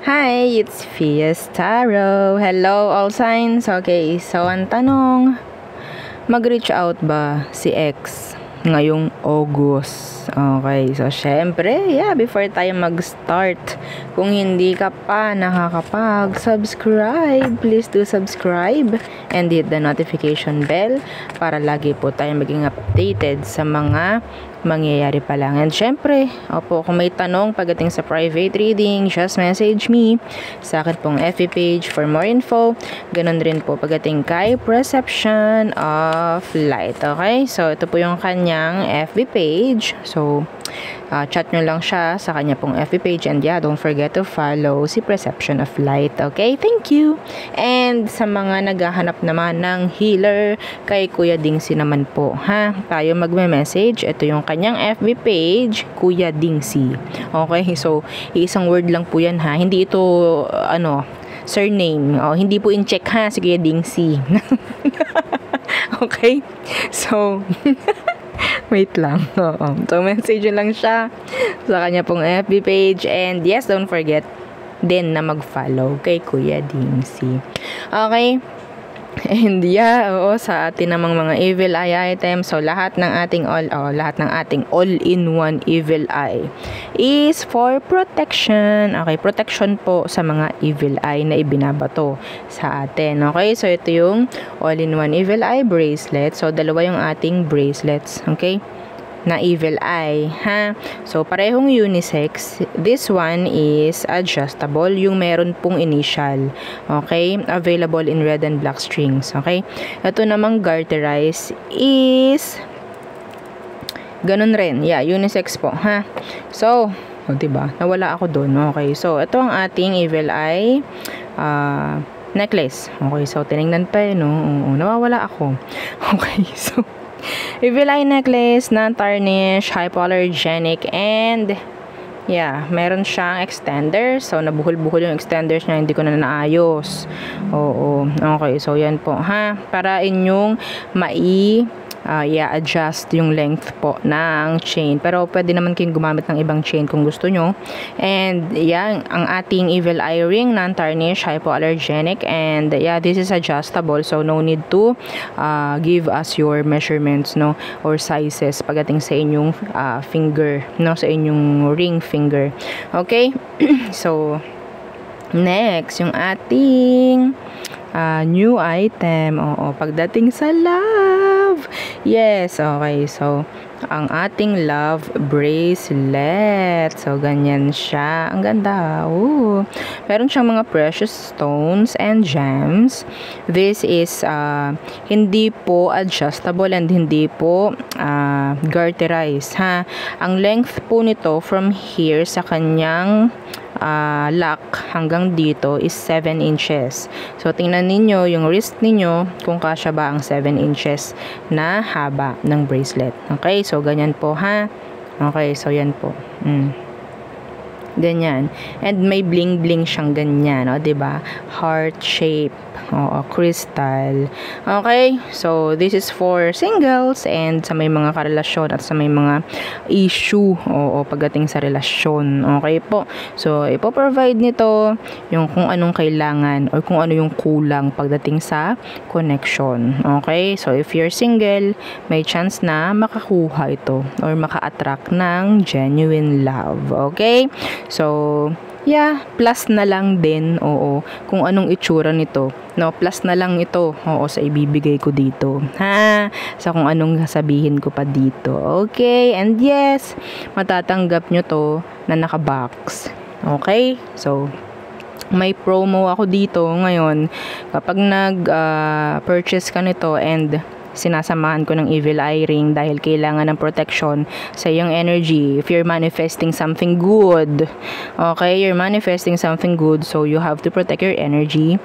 Hi, it's Fias Tarot. Hello, all signs. Okay, so ang tanong, mag-reach out ba si X ngayong August? Okay, so syempre, before tayo mag-start, kung hindi ka pa nakakapag-subscribe, please do subscribe and hit the notification bell para lagi po tayo maging updated sa mga mangyayari pa lang. And syempre, kung may tanong pagdating sa private reading, just message me sa akin pong FB page for more info. Ganun rin po pagdating kay Perception of Light. Okay? So, ito po yung kanyang FB page. So, chat nyo lang siya sa kanya pong FB page. And don't forget to follow si Perception of Light. Okay? Thank you! And sa mga naghahanap naman ng healer, kay Kuya Dingsi naman po, tayo magme-message. Ito yung kanyang FB page, Kuya Dingsi. Okay? So, isang word lang po yan, Hindi ito, surname. Hindi po in-check, si Kuya Dingsi. Okay? So, wait lang. So, message lang siya sa kanya pong FB page. And yes, don't forget din na mag-follow kay Kuya Dingsi. Okay? And sa atin namang mga evil eye items, so lahat ng ating all-in-one evil eye is for protection. Okay, protection po sa mga evil eye na ibinabato sa atin. Okay, so ito yung all-in-one evil eye bracelet. So dalawa yung ating bracelets, okay, na evil eye, So, parehong unisex. This one is adjustable, yung meron pong initial. Okay? Available in red and black strings. Okay? Ito namang garterized is ganun rin. Unisex po, So, diba? Nawala ako doon. Okay. So, ito ang ating evil eye necklace. Okay. So, tinignan pa nawawala ako. Okay. So, evil eye necklace, non-tarnish, hypoallergenic, and meron siyang extender. So, nabuhol-buhol yung extenders niya, hindi ko na naayos. Okay, so yan po, para inyong adjust yung length po ng chain. Pero pwede naman kayong gumamit ng ibang chain kung gusto nyo. And ang ating evil eye ring, non-tarnish, hypoallergenic, and this is adjustable. So no need to give us your measurements, or sizes pagdating sa inyong finger, sa inyong ring finger. Okay? So next, yung ating new item. Pagdating sa love. Yes, okay. So, ang ating love bracelet. So, ganyan siya. Ang ganda. Meron siyang mga precious stones and gems. This is hindi po adjustable and hindi po garterized, Ang length po nito from here sa kanyang lock hanggang dito is 7 inches. So, tingnan ninyo yung wrist ninyo kung kasya ba ang 7 inches na haba ng bracelet. Okay, so ganyan po, Okay, so yan po. Ganyan. And may bling-bling siyang ganyan, diba? Heart shape. Crystal. Okay? So, this is for singles and sa may mga karelasyon at sa may mga issue pagdating sa relasyon. Okay po? So, ipoprovide nito yung kung anong kailangan or kung ano yung kulang pagdating sa connection. Okay? So, if you're single, may chance na makakuha ito or maka-attract ng genuine love. Okay? So, plus na lang din, kung anong itsura nito. Plus na lang ito, sa ibibigay ko dito. Sa kung anong sasabihin ko pa dito. Okay, and yes, matatanggap nyo to na nakabox. Okay, so, may promo ako dito ngayon. Kapag nag-purchase ka nito and sinasamahan ko ng evil eye ring dahil kailangan ng protection sa iyong energy. If you're manifesting something good, okay, you're manifesting something good, so you have to protect your energy,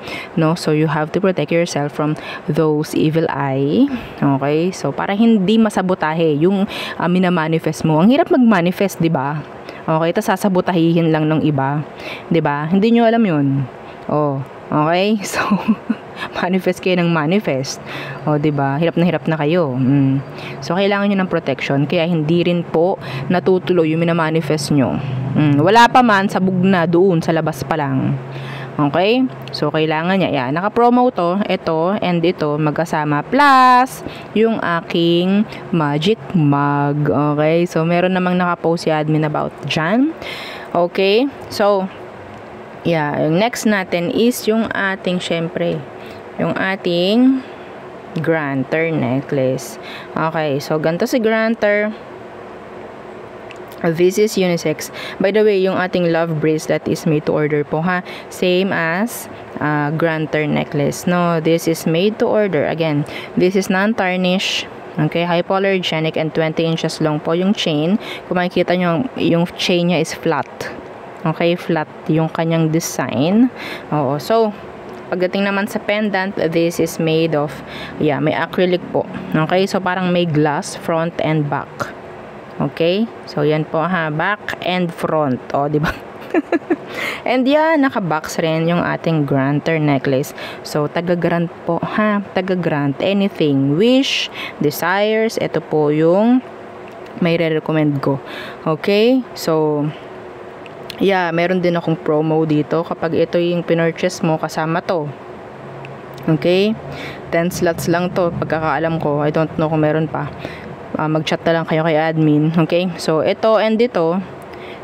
so you have to protect yourself from those evil eye. Okay, so para hindi masabotahe yung minamanifest mo. Ang hirap mag-manifest, diba? Okay, tas sasabotahihin lang ng iba, diba? Hindi nyo alam yun. Okay, so manifest kayo ng manifest. O, diba? Hirap na kayo. So, kailangan nyo ng protection. Kaya, hindi rin po natutuloy yung minamanifest nyo. Wala pa man, sabog na doon, sa labas pa lang. Okay? So, kailangan niya. Yan. Naka-promo to. Ito and ito magkasama. Plus, yung aking magic mug. Okay? So, meron namang nakapost si admin about dyan. Okay? So, yeah. Yung next natin is yung ating, syempre, yung ating Granter necklace. Okay. So, ganito si Granter. This is unisex. By the way, yung ating love bracelet is made to order po, ha. Same as Granter necklace. No, this is made to order. Again, this is non-tarnish. Okay, hypoallergenic and 20 inches long po yung chain. Kung makikita nyo, yung chain niya is flat. Okay, flat yung kanyang design. Oo, so, pagdating naman sa pendant, this is made of, yeah, may acrylic po. Okay, so parang may glass, front and back. Okay? So, yan po ha. Back and front. O, diba? And yan, naka-box rin yung ating Granter necklace. So, taga-grant po ha. Taga-grant. Anything. Wish, desires. Ito po yung may re-recommend ko. Okay? So, yeah, meron din akong promo dito. Kapag ito yung pinurchase mo, kasama to. Okay? 10 slots lang to. Pagkakaalam ko. I don't know kung meron pa. Mag-chat na lang kayo kay admin. Okay? So, ito and ito,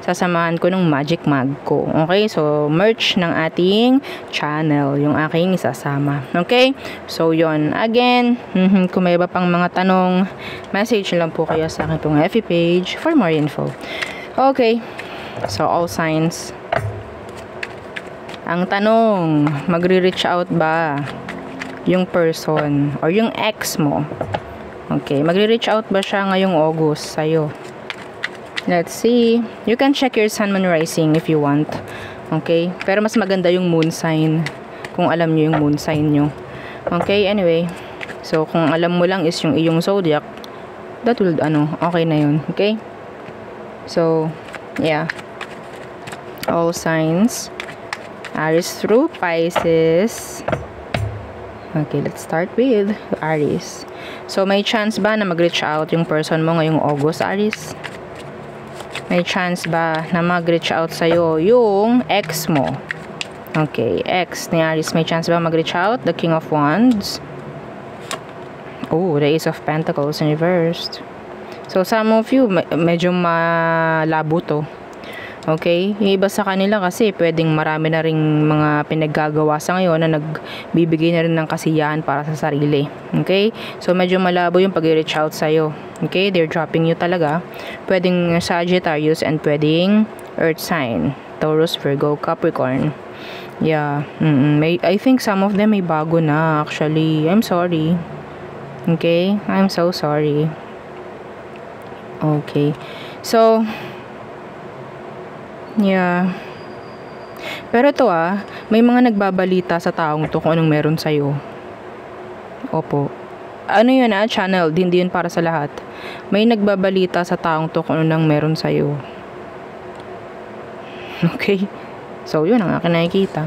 sasamahan ko ng magic mug ko. Okay? So, merch ng ating channel, yung aking isasama. Okay? So, yon. Again, kung may iba pang mga tanong, message lang po kayo sa akin pong FB page for more info. Okay. So, all signs. Ang tanong, magre-reach out ba yung person or yung ex mo? Okay, magre-reach out ba siya ngayong August sa'yo? Let's see. You can check your sun, moon, rising if you want. Okay? Pero mas maganda yung moon sign. Kung alam nyo yung moon sign nyo. Okay, anyway. So, kung alam mo lang is yung iyong zodiac, that will, okay na yun. Okay? So, yeah. All signs. Aries through Pisces. Okay, let's start with Aries. So, may chance ba na mag-reach out yung person mo ngayong August, Aries? May chance ba na mag-reach out sa'yo yung ex mo? Okay, ex ni Aries, may chance ba mag-reach out? The King of Wands. Oh, the Ace of Pentacles in reversed. So, some of you, medyo malabo to. Okay? Yung iba sa kanila kasi pwedeng marami na ring mga pinaggagawa sa ngayon na nagbibigay na rin ng kasiyahan para sa sarili. Okay? So, medyo malabo yung pag-reach out sa'yo. Okay? They're dropping you talaga. Pwedeng Sagittarius and pwedeng Earth sign. Taurus, Virgo, Capricorn. Yeah. I think some of them may bago na actually. I'm sorry. Okay? I'm so sorry. Okay. So, yeah. Pero ito may mga nagbabalita sa taong to kung anong meron sa'yo. Opo. Ano yun channel, hindi yun para sa lahat. May nagbabalita sa taong to kung anong meron sa'yo. Okay? So, yun ang akin nakikita.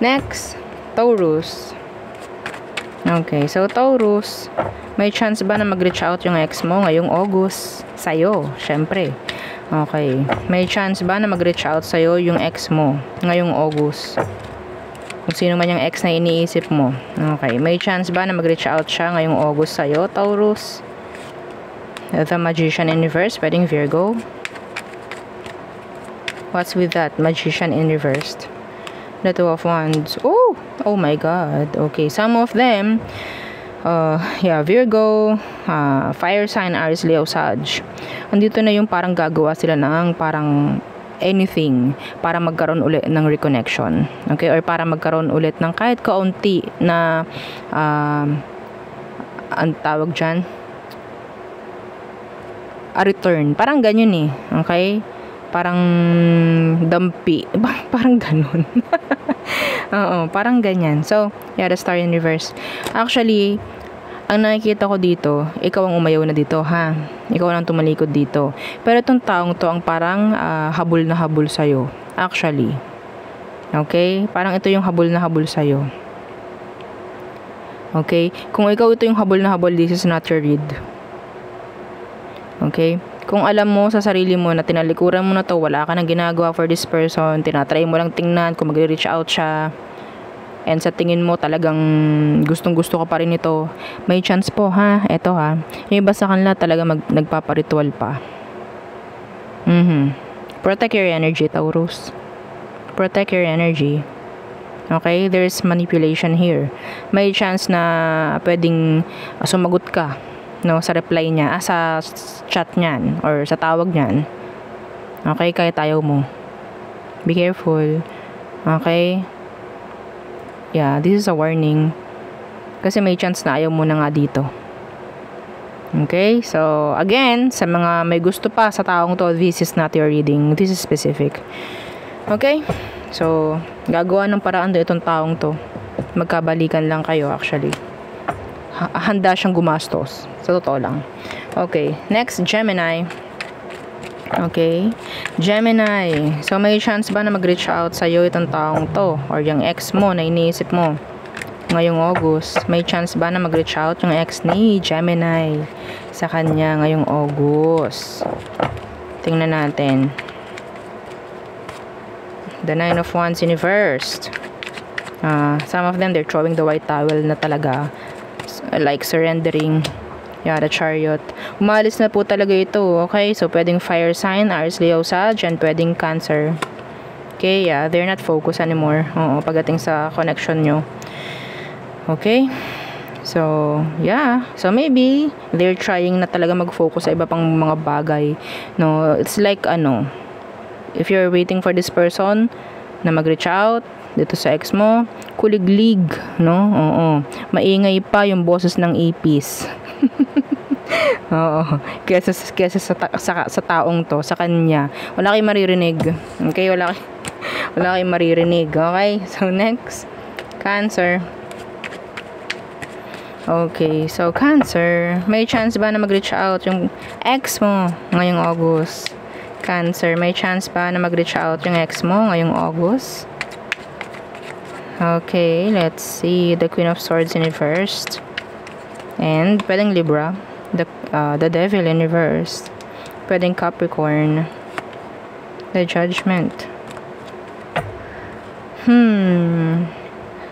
Next, Taurus. Okay, so Taurus, may chance ba na mag-reach out yung ex mo ngayong August? Sa'yo, syempre. Okay. May chance ba na mag-reach out sa'yo yung ex mo ngayong August? Kung sino man yung ex na iniisip mo. Okay. May chance ba na mag-reach out siya ngayong August sa'yo, Taurus? The Magician in reverse, pwedeng Virgo. What's with that? Magician in reverse. The Two of Wands. Oh! Oh my God. Okay. Some of them, yeah, Virgo, fire sign, Aries, Leo, Sag. Andito na yung parang gagawa sila ng parang anything para magkaroon ulit ng reconnection. Okay? Or para magkaroon ulit ng kahit kaunti na ang tawag dyan, a return. Parang ganyan Okay? Parang dampi. Parang ganun. Oo, parang ganyan. So, yeah, the Star in reverse. Actually, ang nakikita ko dito, ikaw ang umayaw na dito, ha? Ikaw ang tumalikod dito. Pero itong taong to ang parang habol na habol sa'yo. Actually. Okay? Parang ito yung habol na habol sa'yo. Okay? Kung ikaw ito yung habol na habol, this is not your read. Okay? Kung alam mo sa sarili mo na tinalikuran mo na to, wala ka nang ginagawa for this person, tinatry mo lang tingnan kung mag-reach out siya, and sa tingin mo talagang gustong gusto ka pa rin ito, may chance po ha, eto ha, yung iba sa kanila talaga nagpaparitual pa. Protect your energy, Taurus. Protect your energy. Okay, there's manipulation here. May chance na pwedeng sumagot ka, no, sa reply niya, sa chat niyan or sa tawag niyan. Okay, kahit ayaw mo. Be careful. Okay? Yeah, this is a warning. Kasi may chance na ayaw mo na nga dito. Okay? So, again, sa mga may gusto pa sa taong to, this is not your reading. This is specific. Okay? So, gagawa ng paraan itong taong to. Magkabalikan lang kayo actually. Handa siyang gumastos. Sa totoo lang. Okay. Next, Gemini. Okay. Gemini. So, may chance ba na mag-reach out sa'yo itong taong to? Or yung ex mo na iniisip mo? Ngayong August. May chance ba na mag-reach out yung ex ni Gemini sa kanya ngayong August? Tingnan natin. The Nine of Wands inversed. Some of them, they're throwing the white towel na talaga. Like surrendering. Yeah, the Chariot. Umalis na po talaga ito. Okay, so pwedeng fire sign, Aries, Leo, Sag, and pwedeng Cancer. Okay, yeah, they're not focused anymore. Oo, pagdating sa connection nyo. Okay? So, yeah. So, maybe, they're trying na talaga mag-focus sa iba pang mga bagay. No, it's like, if you're waiting for this person na mag-reach out dito sa ex mo, kuliglig, no? Oo. Maingay pa yung boses ng ipis. Oo. Kesa sa taong to, sa kanya. Wala kayong maririnig. Okay? Wala kayong maririnig. Okay? So, next. Cancer. Okay. So, Cancer. May chance ba na mag-reach out yung ex mo ngayong August? Cancer, may chance ba na mag-reach out yung ex mo ngayong August? Okay, let's see. The Queen of Swords in reverse. And, pwedeng Libra. The Devil in reverse. Pwedeng Capricorn. The Judgment.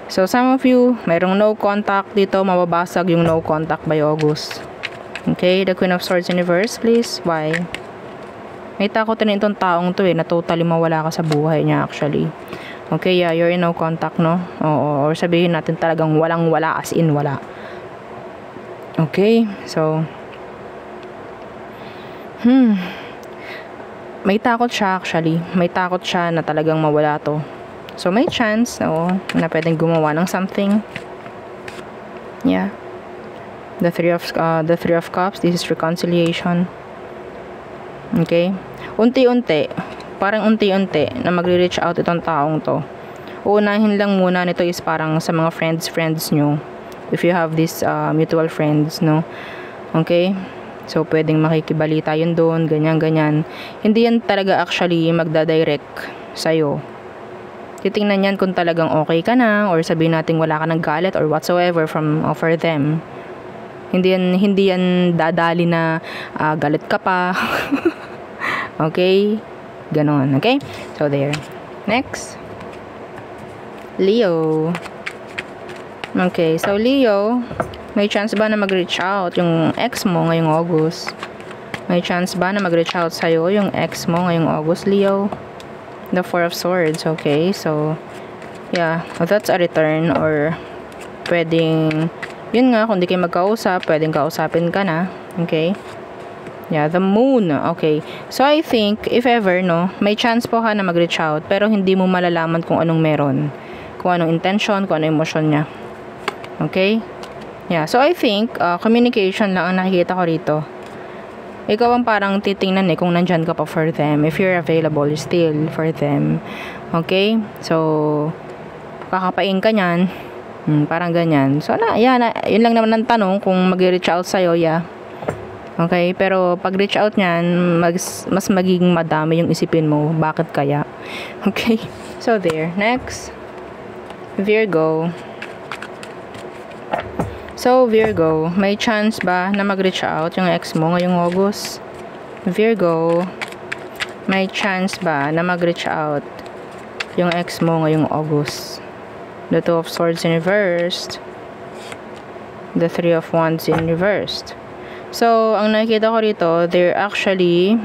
So, some of you, mayroong no contact dito. Mababasag yung no contact by August. Okay, the Queen of Swords in reverse, please. Why? May takot na itong taong to na totally mawala ka sa buhay niya actually. Okay, yeah, you're in no contact, no? Oo, or sabihin natin talagang walang-wala, as in wala. Okay, so may takot siya actually. May takot siya na talagang mawala to. So, may chance, na pwedeng gumawa ng something. Yeah. The Three of Cups, this is reconciliation. Okay? Unti-unti, parang unti-unti na magre-reach out itong taong to. Uunahin lang muna nito is parang sa mga friends nyo. If you have this mutual friends, no? Okay? So, pwedeng makikibalita yun doon, ganyan. Hindi yan talaga actually magdadirect sa'yo. Titingnan yan kung talagang okay ka na, or sabihin natin wala ka ng galit or whatsoever for them. Hindi yan dadali na galit ka pa. Okay? Ganon. Okay? So, there. Next. Leo. Okay. So, Leo, may chance ba na mag-reach out yung ex mo ngayong August? May chance ba na mag-reach out sa'yo yung ex mo ngayong August, Leo? The Four of Swords. Okay. So, yeah. That's a return, or pwedeng, yun nga, kung di kayo magkausap, pwedeng kausapin ka na. Okay? Yeah, the Moon. Okay. So, I think, if ever, no, may chance po ka na mag-reach out, pero hindi mo malalaman kung anong meron. Kung anong intention, kung anong emosyon niya. Okay? Yeah. So, I think, communication lang ang nakikita ko rito. Ikaw ang parang titingnan kung nandyan ka pa for them. If you're available still for them. Okay? So, kakapain ka niyan. Parang ganyan. So, yun lang naman ang tanong kung mag-reach out sa'yo, yeah. Okay, pero pag reach out niyan, mas magiging madami yung isipin mo. Bakit kaya? Okay, so there. Next, Virgo. So, Virgo, may chance ba na mag-reach out yung ex mo ngayong August? Virgo, may chance ba na mag-reach out yung ex mo ngayong August? The Two of Swords in reversed. The Three of Wands in reversed. So, ang nakikita ko rito, they're actually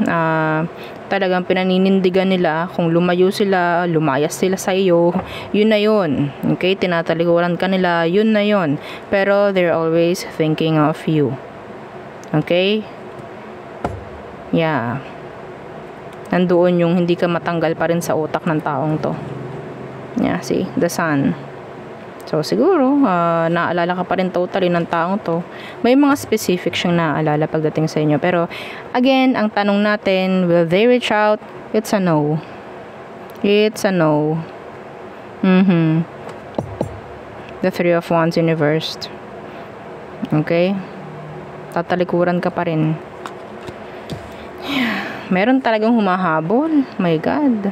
talagang pinaninindigan nila kung lumayo sila, lumayas sila sa iyo, yun na yun. Okay? Tinatalikuran ka nila, yun na yun. Pero they're always thinking of you. Okay? Yeah. Nandoon yung hindi ka matanggal pa rin sa utak ng taong to. Yeah, see? The Sun. So, siguro, naaalala ka pa rin totally ng taong to. May mga specific siyang naaalala pagdating sa inyo. Pero, again, ang tanong natin, will they reach out? It's a no. It's a no. The Three of Wands in reversed. Okay? Tatalikuran ka pa rin. Meron talagang humahabol. My God.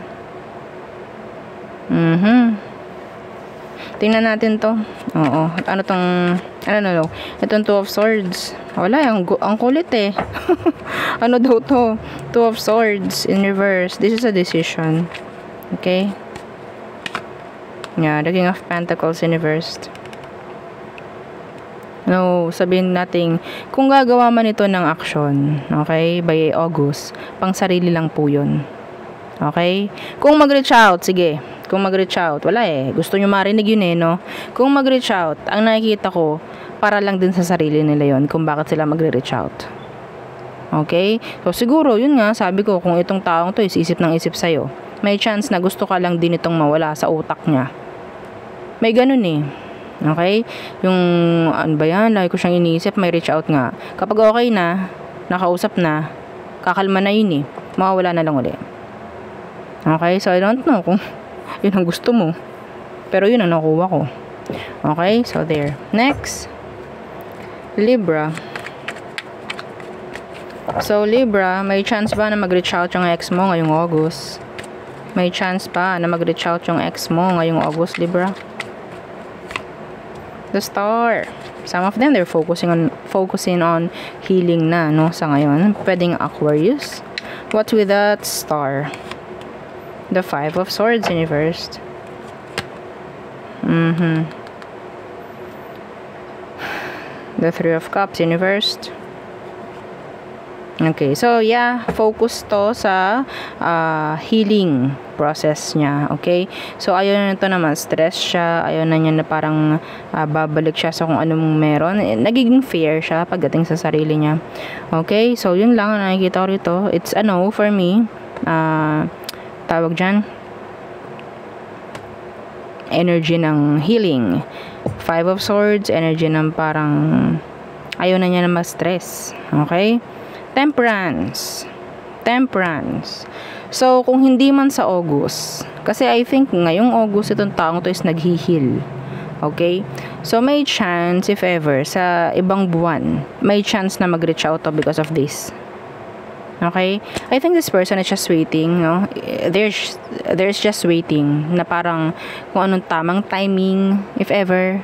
Tingnan natin to. Oo. Ano tong, no. Itong Two of Swords. Wala, ang kulit eh. Ano daw to? Two of Swords in reverse. This is a decision. Okay? Yeah, the King of Pentacles in reverse. No, sabihin natin, kung gagawa man ito ng action, okay, by August, pang sarili lang po yun. Okay? Kung mag-reach out, sige. Kung mag-reach out, wala eh. Gusto nyo marinig yun eh, no? Kung mag-reach out, ang nakikita ko, para lang din sa sarili nila yun, kung bakit sila mag-reach out. Okay? So, siguro, yun nga, sabi ko, kung itong taong to is isip ng isip sa'yo, may chance na gusto ka lang din itong mawala sa utak niya. May ganun eh. Okay? Yung, ano ba yan? Lagi ko siyang iniisip, may reach out nga. Kapag okay na, nakausap na, kakalma na yun eh. Mawawala na lang ulit. Okay? So, I don't know kung yun ang gusto mo. Pero yun ang nakuha ko. Okay? So, there. Next. Libra. So, Libra, may chance ba na mag-reach out yung ex mo ngayong August? May chance ba na mag-reach out yung ex mo ngayong August, Libra? The Star. Some of them, they're focusing on healing na, no? Sa ngayon. Pwedeng Aquarius. What's with that Star? The Five of Swords in reversed. The Three of Cups in reversed. Okay, so yeah, focus to sa healing process niya, okay? So ayaw na ito naman, stress siya, ayaw na niya na parang babalik siya sa kung anong meron. Nagiging fair siya pagdating sa sarili niya. Okay, so yun lang ang nakikita ko rito. It's a no for me. Tawag dyan, energy ng healing. Five of Swords, energy ng parang ayaw na niya na ma-stress. Okay? Temperance. So, kung hindi man sa August, kasi I think ngayong August itong taong to is nag-heal. Okay? So, may chance, if ever, sa ibang buwan, may chance na mag-reach out to because of this. Okay? I think this person is just waiting, no? There's just waiting na parang kung anong tamang timing, if ever.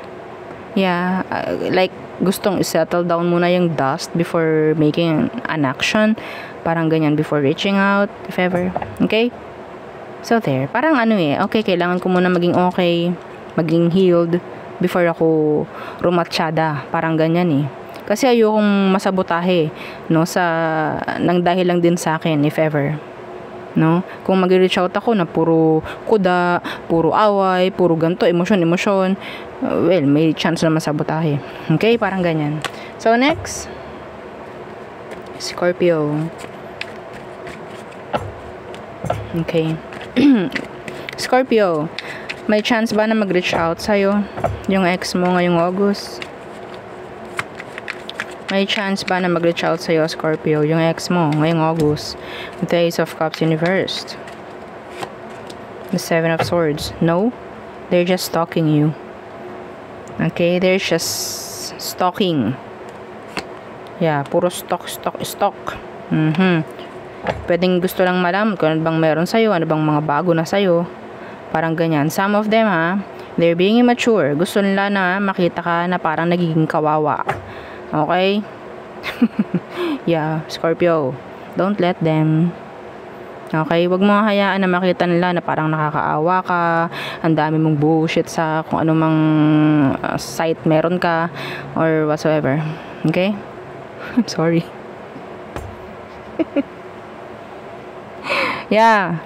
Yeah, like gustong i-settle down muna yung dust before making an action. Parang ganyan, before reaching out, if ever. Okay? So there, parang ano eh, okay, kailangan ko muna maging okay, maging healed before ako rumatsyada. Parang ganyan eh. Kasi ayokong masabotahe, no, nang dahil lang din sa akin, if ever. No? Kung mag-reach out ako na puro kuda, puro away, puro ganto, emosyon, well, may chance na masabotahe. Okay? Parang ganyan. So, next. Scorpio. Okay. Scorpio, may chance ba na mag-reach out sa'yo yung ex mo ngayong August? May chance ba na mag-reach out sa'yo, Scorpio, yung ex mo ngayong August? The Ace of Cups in reversed. The Seven of Swords. No? They're just stalking you. Okay? They're just stalking. Yeah, puro stalk. Pwedeng gusto lang malaman kung ano bang meron sa'yo, ano bang mga bago na sa'yo. Parang ganyan. Some of them, ha, they're being immature. Gusto nila na makita ka na parang nagiging kawawa. Okay? Yeah, Scorpio. Don't let them. Okay, wag mo hayaan na makita nila na parang nakakaawa ka, ang dami mong bullshit sa kung anumang site meron ka or whatsoever. Okay? I'm sorry. Yeah.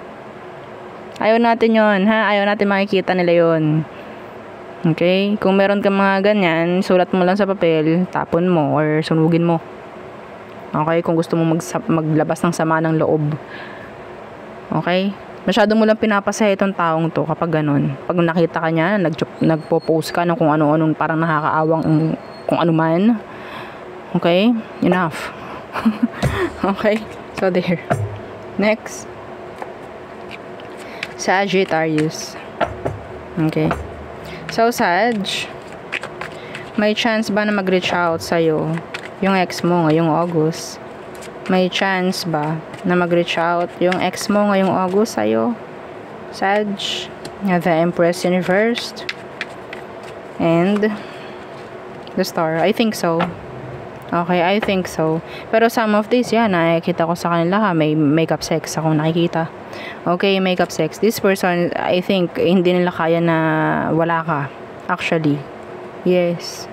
Ayaw natin yon, ha? Ayaw natin makikita nila yon. Okay? Kung meron ka mga ganyan, sulat mo lang sa papel, tapon mo or sunugin mo. Okay? Kung gusto mo maglabas ng sama ng loob. Okay? Masyado mo lang pinapasaya itong taong to kapag ganun. Pag nakita ka niya, nagpo-post ka ng kung ano-anong parang nakakaawang kung ano man. Okay? Enough. Okay? So, there. Next. Sagittarius. Okay. So, Sag, may chance ba na mag-reach out sa'yo yung ex mo ngayong August? May chance ba na mag-reach out yung ex mo ngayong August sa'yo? Sag, the Empress Universe, and the Star. I think so. Okay, I think so. Pero some of these, nakikita ko sa kanila, may makeup sex akong nakikita. Okay, makeup sex. This person, I think, hindi nila kaya na wala ka. Actually. Yes.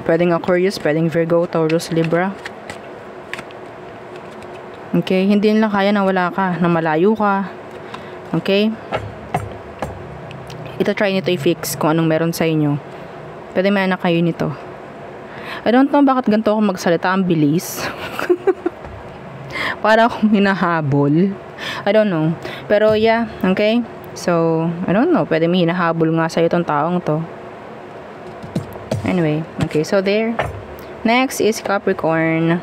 Pwedeng Aquarius, pwedeng Virgo, Taurus, Libra. Okay, hindi nila kaya na wala ka, na malayo ka. Okay? Ito try nito i-fix kung anong meron sa inyo. Pwede may anak kayo nito. I don't know bakit ganito ako magsalita, ang bilis. Para akong hinahabol. I don't know. Pero yeah, okay? So, I don't know, pwede may hinahabol nga sa'yo itong taong to. Anyway, okay, so there. Next is Capricorn.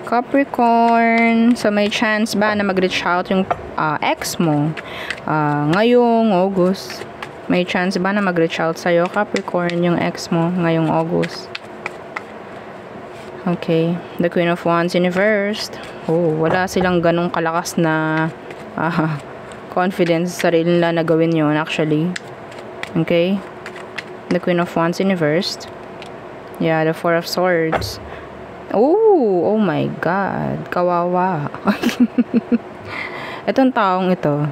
Capricorn, so may chance ba na mag-reach out yung ex mo ngayong August? May chance ba na mag-reach out sa'yo, Capricorn, yung ex mo ngayong August? Okay, the Queen of Wands Universe. Oh, wala silang ganong kalakas na confidence sa sarili nila na gawin yun, actually. Okay? The Queen of Wands Universe. Yeah, the Four of Swords. Oh my God. Kawawa. Itong taong ito,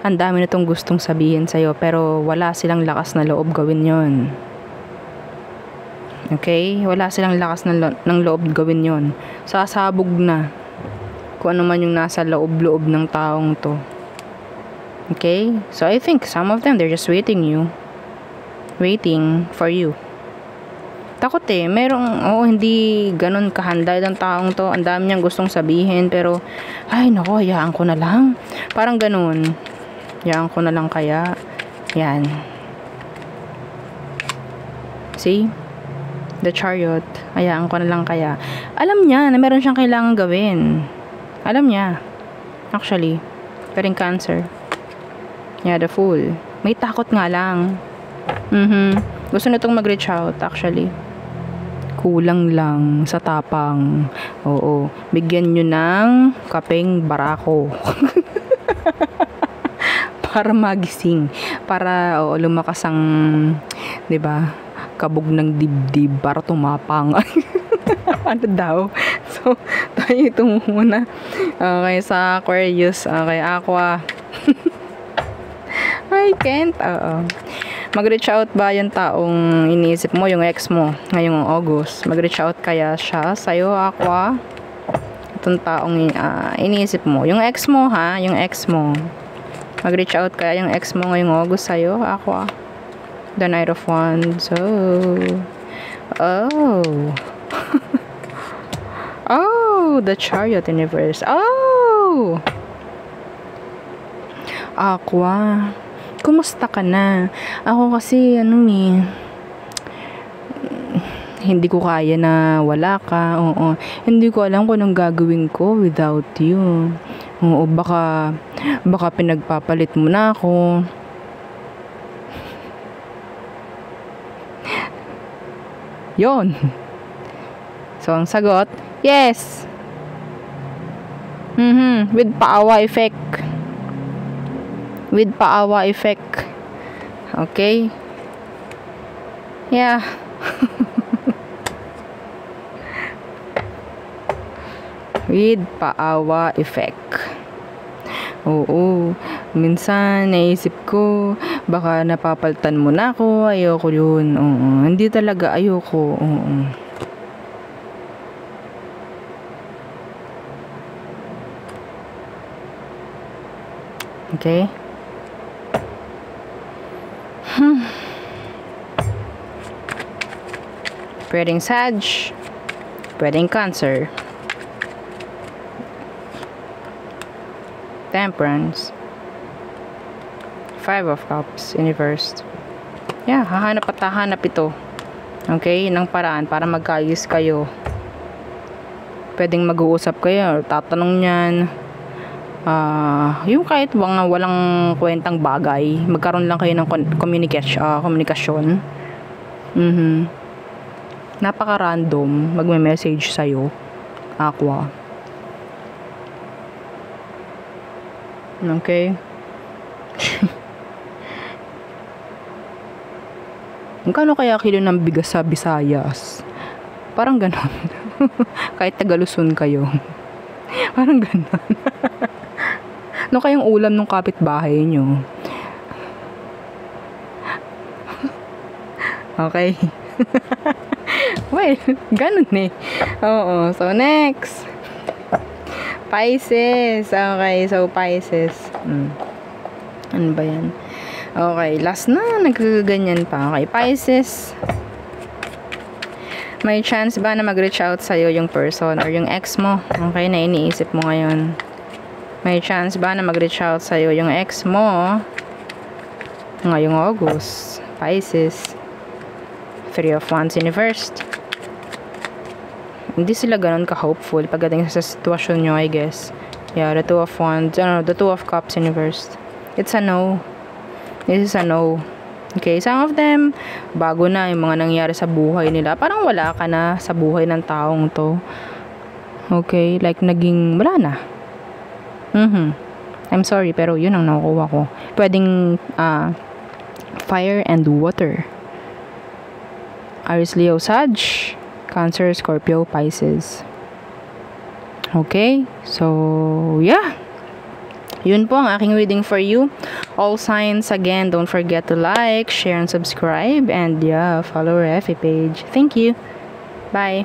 ang dami nitong gustong sabihin sa'yo, pero wala silang lakas na loob gawin yon. Okay? Wala silang lakas ng loob gawin yon. Sasabog na kung ano man yung nasa loob-loob ng taong to. Okay? So, I think some of them, they're just waiting for you. Takot hindi ganun kahanda ng taong to. Ang dami niyang gustong sabihin, pero ay nako, hayaan ko na lang. Parang ganun. Hayaan ko na lang kaya. Yan. See? The Chariot. Hayaan ko na lang kaya. Alam niya na meron siyang kailangan gawin. Alam niya. Actually. Pero in Cancer. Yeah, the Fool. May takot nga lang. Gusto nitong mag-reach out, actually. Kulang lang sa tapang. Oo. Bigyan nyo ng kapeng barako. Para magising. Para, lumakas ang, diba, kabog ng dibdib para tumapang. Ano daw? So, tayo ito muna. Okay, sa Aquarius. Okay, Aqua. I can't. Mag-reach out ba yung taong iniisip mo, yung ex mo, ngayong August? Mag-reach out kaya siya sa'yo, Aqua? Itong taong iniisip mo. Yung ex mo, ha? Yung ex mo. Mag-reach out kaya yung ex mo ngayong August sa'yo, Aqua? The Knight of Wands. Oh, the Chariot Universe. Oh! Aqua. Kumusta ka na? Ako kasi, hindi ko kaya na wala ka. Oo. Hindi ko alam kung anong gagawin ko without you. Oo, baka pinagpapalit mo na ako. Yon. So, ang sagot, yes. With paawa effect. with paawa effect. Okay? Yeah. With paawa effect. Oo. Minsan, naisip ko, baka napapaltan mo na ako. Ayoko yun. Oo. Hindi talaga. Ayoko. Oo. Okay? Pwedeng Sag. Pwedeng Cancer. Temperance. 5 of Cups in reverse. Yeah, hahanap at hahanap ito. Okay, ng paraan para magkaayos kayo. Pwedeng mag-uusap kayo, tatanong niyan. Yung kahit mga walang kwentang bagay, magkaroon lang kayo ng komunikasyon. Napaka-random, magme-message sa'yo. Aqua. Okay? Magkano kaya kilo ng bigas sa Visayas? Parang ganon. Kahit Taga-Luzon kayo. Parang ganon. Ano kayang ulam ng kapitbahay nyo? Okay. Well, ganun eh. Oo. So, next. Pisces. Okay. So, Pisces. Ano ba yan? Okay. Last na. Nagkaganyan pa. Okay. Pisces. May chance ba na mag-reach out sa'yo yung person or yung ex mo? Okay. Na iniisip mo ngayon. May chance ba na mag-reach out sa'yo yung ex mo ngayong August? Pisces. 3 of Wands in reverse. Hindi sila ganun ka-hopeful pagdating sa sitwasyon nyo, I guess. Yeah, the 2 of Wands, the 2 of Cups in reverse. It's a no. This is a no. Okay, some of them, bago na yung mga nangyari sa buhay nila. Parang wala ka na sa buhay ng taong to. Okay, like naging, wala na. I'm sorry, pero yun ang nakukuha ko. Pwedeng, fire and water. Aries, Leo, Sag, Cancer, Scorpio, Pisces. Okay? So, yeah. Yun po ang aking reading for you. All signs, again, don't forget to like, share, and subscribe. And yeah, follow our FB page. Thank you. Bye.